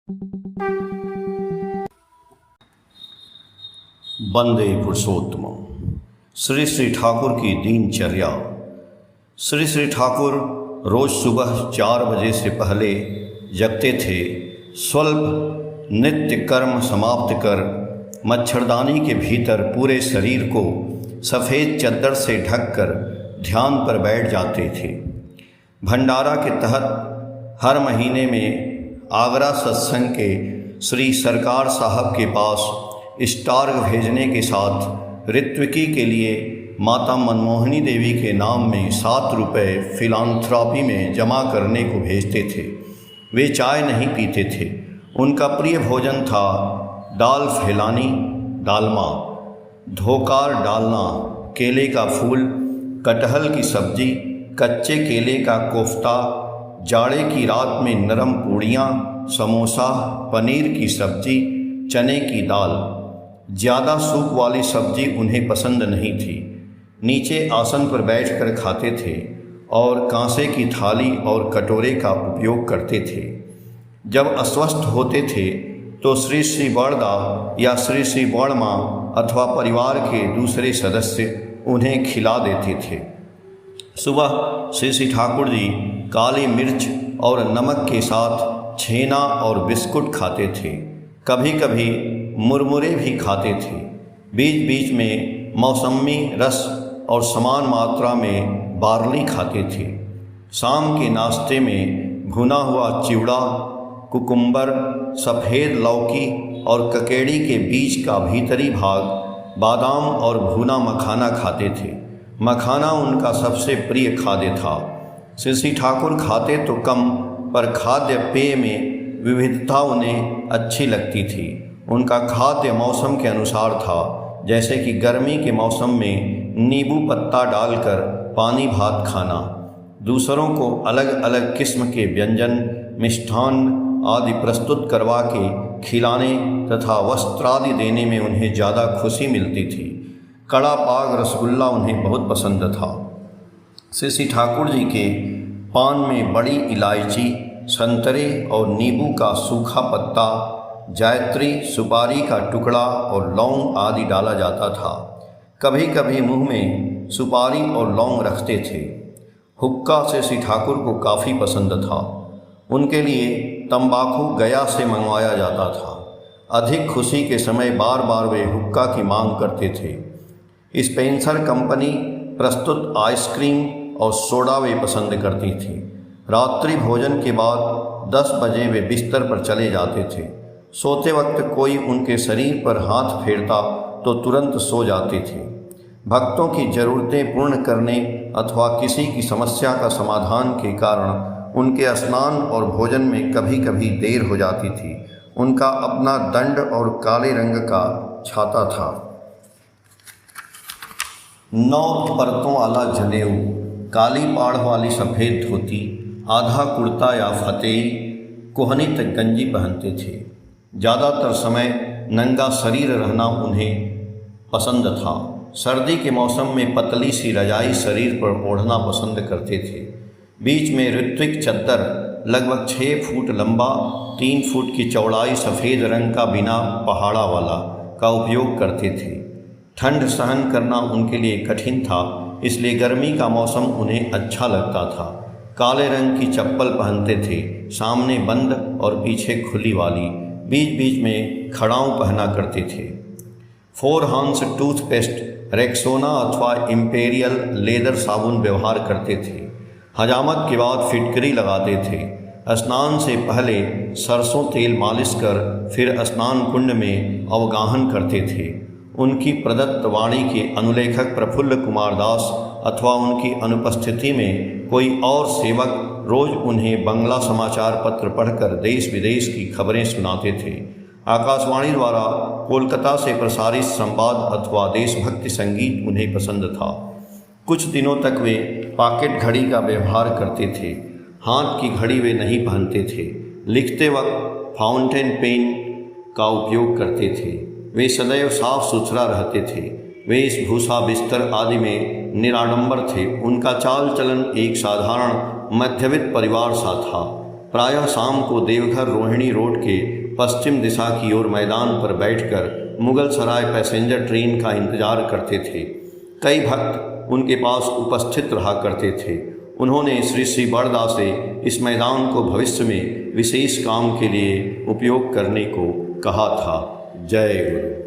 वंदे पुरुषोत्तम। श्री श्री ठाकुर की दिनचर्या। श्री श्री ठाकुर रोज़ सुबह 4 बजे से पहले जगते थे। स्वल्प नित्य कर्म समाप्त कर मच्छरदानी के भीतर पूरे शरीर को सफ़ेद चद्दर से ढककर ध्यान पर बैठ जाते थे। भंडारा के तहत हर महीने में आगरा सत्संग के श्री सरकार साहब के पास स्टार्ग भेजने के साथ ऋत्विकी के लिए माता मनमोहनी देवी के नाम में 7 रुपये फिलांथ्रॉपी में जमा करने को भेजते थे। वे चाय नहीं पीते थे। उनका प्रिय भोजन था दाल फैलानी, डालमा, धोकार डालना, केले का फूल, कटहल की सब्जी, कच्चे केले का कोफ्ता, जाड़े की रात में नरम पूड़ियाँ, समोसा, पनीर की सब्जी, चने की दाल। ज़्यादा सूप वाली सब्जी उन्हें पसंद नहीं थी। नीचे आसन पर बैठकर खाते थे और कांसे की थाली और कटोरे का उपयोग करते थे। जब अस्वस्थ होते थे तो श्री श्री बड़दा या श्री श्री बड़मा अथवा परिवार के दूसरे सदस्य उन्हें खिला देते थे। सुबह श्री श्री ठाकुर जी काली मिर्च और नमक के साथ छेना और बिस्कुट खाते थे। कभी कभी मुरमुरे भी खाते थे। बीच बीच में मौसमी रस और समान मात्रा में बार्ली खाते थे। शाम के नाश्ते में भुना हुआ चिवड़ा, कुकुम्बर, सफ़ेद लौकी और ककेड़ी के बीज का भीतरी भाग, बादाम और भुना मखाना खाते थे। मखाना उनका सबसे प्रिय खाद्य था। श्री श्री ठाकुर खाते तो कम, पर खाद्य पेय में विविधता उन्हें अच्छी लगती थी। उनका खाद्य मौसम के अनुसार था, जैसे कि गर्मी के मौसम में नींबू पत्ता डालकर पानी भात खाना। दूसरों को अलग अलग किस्म के व्यंजन, मिष्ठान आदि प्रस्तुत करवा के खिलाने तथा वस्त्रादि देने में उन्हें ज़्यादा खुशी मिलती थी। कड़ा पाग रसगुल्ला उन्हें बहुत पसंद था। श्री श्री ठाकुर जी के पान में बड़ी इलायची, संतरे और नींबू का सूखा पत्ता, जायत्री, सुपारी का टुकड़ा और लौंग आदि डाला जाता था। कभी कभी मुंह में सुपारी और लौंग रखते थे। हुक्का से श्री ठाकुर को काफ़ी पसंद था। उनके लिए तंबाकू गया से मंगवाया जाता था। अधिक खुशी के समय बार बार वे हुक्का की मांग करते थे। स्पेंसर कंपनी प्रस्तुत आइसक्रीम और सोडा वे पसंद करती थी। रात्रि भोजन के बाद 10 बजे वे बिस्तर पर चले जाते थे। सोते वक्त कोई उनके शरीर पर हाथ फेरता तो तुरंत सो जाते थे। भक्तों की ज़रूरतें पूर्ण करने अथवा किसी की समस्या का समाधान के कारण उनके स्नान और भोजन में कभी कभी देर हो जाती थी। उनका अपना दंड और काले रंग का छाता था। 9 परतों वाला जनेऊ, काली पाड़ वाली सफ़ेद धोती, आधा कुर्ता या फतेही, कोहनी तक गंजी पहनते थे। ज़्यादातर समय नंगा शरीर रहना उन्हें पसंद था। सर्दी के मौसम में पतली सी रजाई शरीर पर ओढ़ना पसंद करते थे। बीच में ऋत्विक चद्दर लगभग 6 फुट लंबा, 3 फुट की चौड़ाई, सफ़ेद रंग का बिना पहाड़ा वाला का उपयोग करते थे। ठंड सहन करना उनके लिए कठिन था, इसलिए गर्मी का मौसम उन्हें अच्छा लगता था। काले रंग की चप्पल पहनते थे, सामने बंद और पीछे खुली वाली। बीच बीच में खड़ाऊँ पहना करते थे। 4 हॉर्न्स टूथपेस्ट, रेक्सोना अथवा इम्पेरियल लेदर साबुन व्यवहार करते थे। हजामत के बाद फिटकरी लगाते थे। स्नान से पहले सरसों तेल मालिश कर फिर स्नान कुंड में अवगाहन करते थे। उनकी प्रदत्त वाणी के अनुलेखक प्रफुल्ल कुमार दास अथवा उनकी अनुपस्थिति में कोई और सेवक रोज़ उन्हें बंगला समाचार पत्र पढ़कर देश विदेश की खबरें सुनाते थे। आकाशवाणी द्वारा कोलकाता से प्रसारित संवाद अथवा देशभक्ति संगीत उन्हें पसंद था। कुछ दिनों तक वे पॉकेट घड़ी का व्यवहार करते थे। हाथ की घड़ी वे नहीं पहनते थे। लिखते वक्त फाउंटेन पेन का उपयोग करते थे। वे सदैव साफ सुथरा रहते थे। वे इस भूसा बिस्तर आदि में निराडंबर थे। उनका चाल चलन एक साधारण मध्यवित्त परिवार सा था। प्रायः शाम को देवघर रोहिणी रोड के पश्चिम दिशा की ओर मैदान पर बैठकर मुगल सराय पैसेंजर ट्रेन का इंतजार करते थे। कई भक्त उनके पास उपस्थित रहा करते थे। उन्होंने श्री श्री बड़दा से इस मैदान को भविष्य में विशेष काम के लिए उपयोग करने को कहा था। जय गुरु।